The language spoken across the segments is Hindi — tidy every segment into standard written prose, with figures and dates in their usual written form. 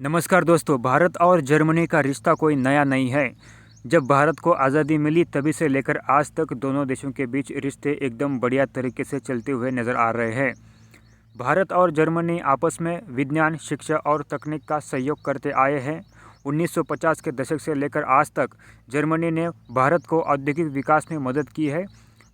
नमस्कार दोस्तों। भारत और जर्मनी का रिश्ता कोई नया नहीं है। जब भारत को आज़ादी मिली तभी से लेकर आज तक दोनों देशों के बीच रिश्ते एकदम बढ़िया तरीके से चलते हुए नज़र आ रहे हैं। भारत और जर्मनी आपस में विज्ञान, शिक्षा और तकनीक का सहयोग करते आए हैं। 1950 के दशक से लेकर आज तक जर्मनी ने भारत को औद्योगिक विकास में मदद की है।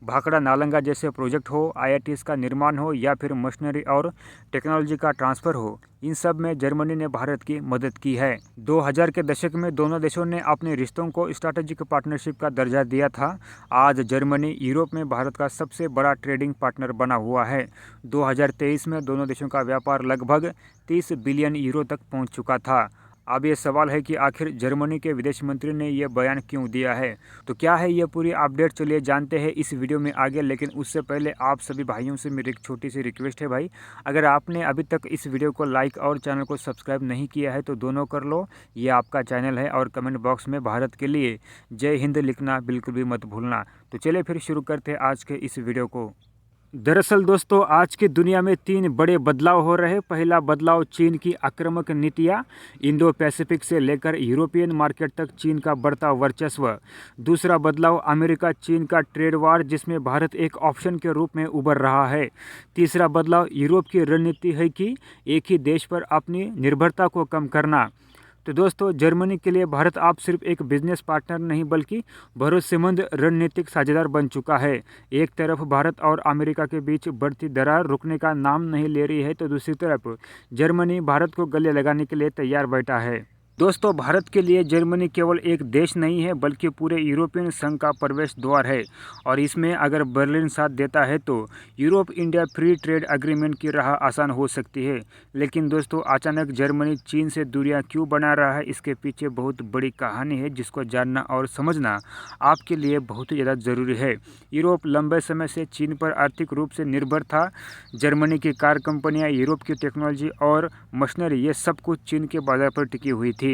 भाखड़ा नालंदा जैसे प्रोजेक्ट हो, आईआईटीज़ का निर्माण हो या फिर मशीनरी और टेक्नोलॉजी का ट्रांसफ़र हो, इन सब में जर्मनी ने भारत की मदद की है। 2000 के दशक में दोनों देशों ने अपने रिश्तों को स्ट्रैटेजिक पार्टनरशिप का दर्जा दिया था। आज जर्मनी यूरोप में भारत का सबसे बड़ा ट्रेडिंग पार्टनर बना हुआ है। 2023 में दोनों देशों का व्यापार लगभग 30 बिलियन यूरो तक पहुंच चुका था। अब ये सवाल है कि आखिर जर्मनी के विदेश मंत्री ने ये बयान क्यों दिया है। तो क्या है ये पूरी अपडेट, चलिए जानते हैं इस वीडियो में आगे। लेकिन उससे पहले आप सभी भाइयों से मेरी एक छोटी सी रिक्वेस्ट है भाई, अगर आपने अभी तक इस वीडियो को लाइक और चैनल को सब्सक्राइब नहीं किया है तो दोनों कर लो, ये आपका चैनल है। और कमेंट बॉक्स में भारत के लिए जय हिंद लिखना बिल्कुल भी मत भूलना। तो चलिए फिर शुरू करते हैं आज के इस वीडियो को। दरअसल दोस्तों, आज की दुनिया में 3 बड़े बदलाव हो रहे हैं। पहला बदलाव चीन की आक्रामक नीतियाँ, इंडो पैसिफिक से लेकर यूरोपियन मार्केट तक चीन का बढ़ता वर्चस्व। दूसरा बदलाव अमेरिका चीन का ट्रेड वार, जिसमें भारत एक ऑप्शन के रूप में उभर रहा है। तीसरा बदलाव यूरोप की रणनीति है कि एक ही देश पर अपनी निर्भरता को कम करना। तो दोस्तों, जर्मनी के लिए भारत अब सिर्फ एक बिजनेस पार्टनर नहीं बल्कि भरोसेमंद रणनीतिक साझेदार बन चुका है। एक तरफ भारत और अमेरिका के बीच बढ़ती दरार रुकने का नाम नहीं ले रही है, तो दूसरी तरफ जर्मनी भारत को गले लगाने के लिए तैयार बैठा है। दोस्तों, भारत के लिए जर्मनी केवल एक देश नहीं है बल्कि पूरे यूरोपियन संघ का प्रवेश द्वार है। और इसमें अगर बर्लिन साथ देता है तो Europe India free trade agreement की राह आसान हो सकती है। लेकिन दोस्तों, अचानक जर्मनी चीन से दूरियां क्यों बना रहा है, इसके पीछे बहुत बड़ी कहानी है जिसको जानना और समझना आपके लिए बहुत ही ज़्यादा ज़रूरी है। यूरोप लंबे समय से चीन पर आर्थिक रूप से निर्भर था। जर्मनी की कार कंपनियाँ, यूरोप की टेक्नोलॉजी और मशीनरी, ये सब कुछ चीन के बाजार पर टिकी हुई थी।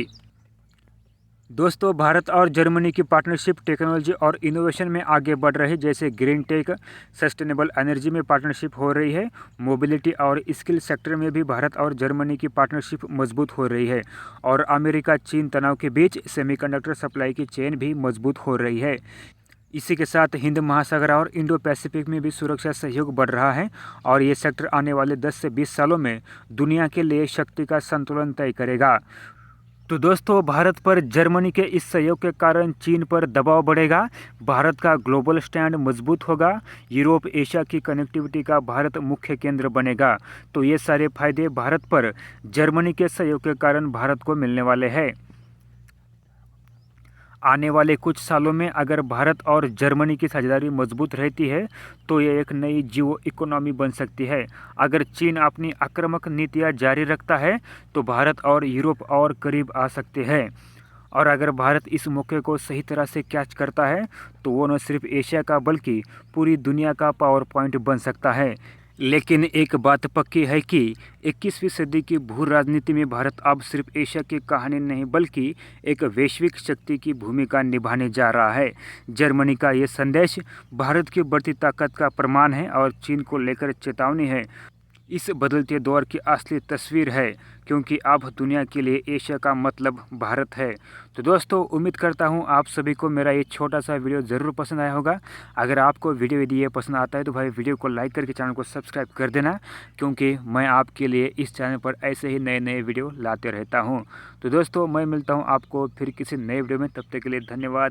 दोस्तों, भारत और जर्मनी की पार्टनरशिप टेक्नोलॉजी और इनोवेशन में आगे बढ़ रही है। जैसे ग्रीन टेक, सस्टेनेबल एनर्जी में पार्टनरशिप हो रही है। मोबिलिटी और स्किल सेक्टर में भी भारत और जर्मनी की पार्टनरशिप मजबूत हो रही है। और अमेरिका चीन तनाव के बीच सेमीकंडक्टर सप्लाई की चेन भी मजबूत हो रही है। इसी के साथ हिंद महासागर और इंडो पैसिफिक में भी सुरक्षा सहयोग बढ़ रहा है। और ये सेक्टर आने वाले 10 से 20 सालों में दुनिया के लिए शक्ति का संतुलन तय करेगा। तो दोस्तों, भारत पर जर्मनी के इस सहयोग के कारण चीन पर दबाव बढ़ेगा, भारत का ग्लोबल स्टैंड मजबूत होगा, यूरोप एशिया की कनेक्टिविटी का भारत मुख्य केंद्र बनेगा। तो ये सारे फायदे भारत पर जर्मनी के सहयोग के कारण भारत को मिलने वाले हैं। आने वाले कुछ सालों में अगर भारत और जर्मनी की साझेदारी मजबूत रहती है तो ये एक नई जियो इकोनॉमी बन सकती है। अगर चीन अपनी आक्रामक नीतियां जारी रखता है तो भारत और यूरोप और करीब आ सकते हैं। और अगर भारत इस मौके को सही तरह से कैच करता है तो वो न सिर्फ एशिया का बल्कि पूरी दुनिया का पावर पॉइंट बन सकता है। लेकिन एक बात पक्की है कि 21वीं सदी की भू राजनीति में भारत अब सिर्फ एशिया की कहानी नहीं बल्कि एक वैश्विक शक्ति की भूमिका निभाने जा रहा है। जर्मनी का ये संदेश भारत की बढ़ती ताकत का प्रमाण है और चीन को लेकर चेतावनी है। इस बदलते दौर की असली तस्वीर है, क्योंकि अब दुनिया के लिए एशिया का मतलब भारत है। तो दोस्तों, उम्मीद करता हूँ आप सभी को मेरा ये छोटा सा वीडियो ज़रूर पसंद आया होगा। अगर आपको वीडियो यदि ये पसंद आता है तो भाई वीडियो को लाइक करके चैनल को सब्सक्राइब कर देना, क्योंकि मैं आपके लिए इस चैनल पर ऐसे ही नए नए वीडियो लाते रहता हूँ। तो दोस्तों, मैं मिलता हूँ आपको फिर किसी नए वीडियो में, तब तक के लिए धन्यवाद।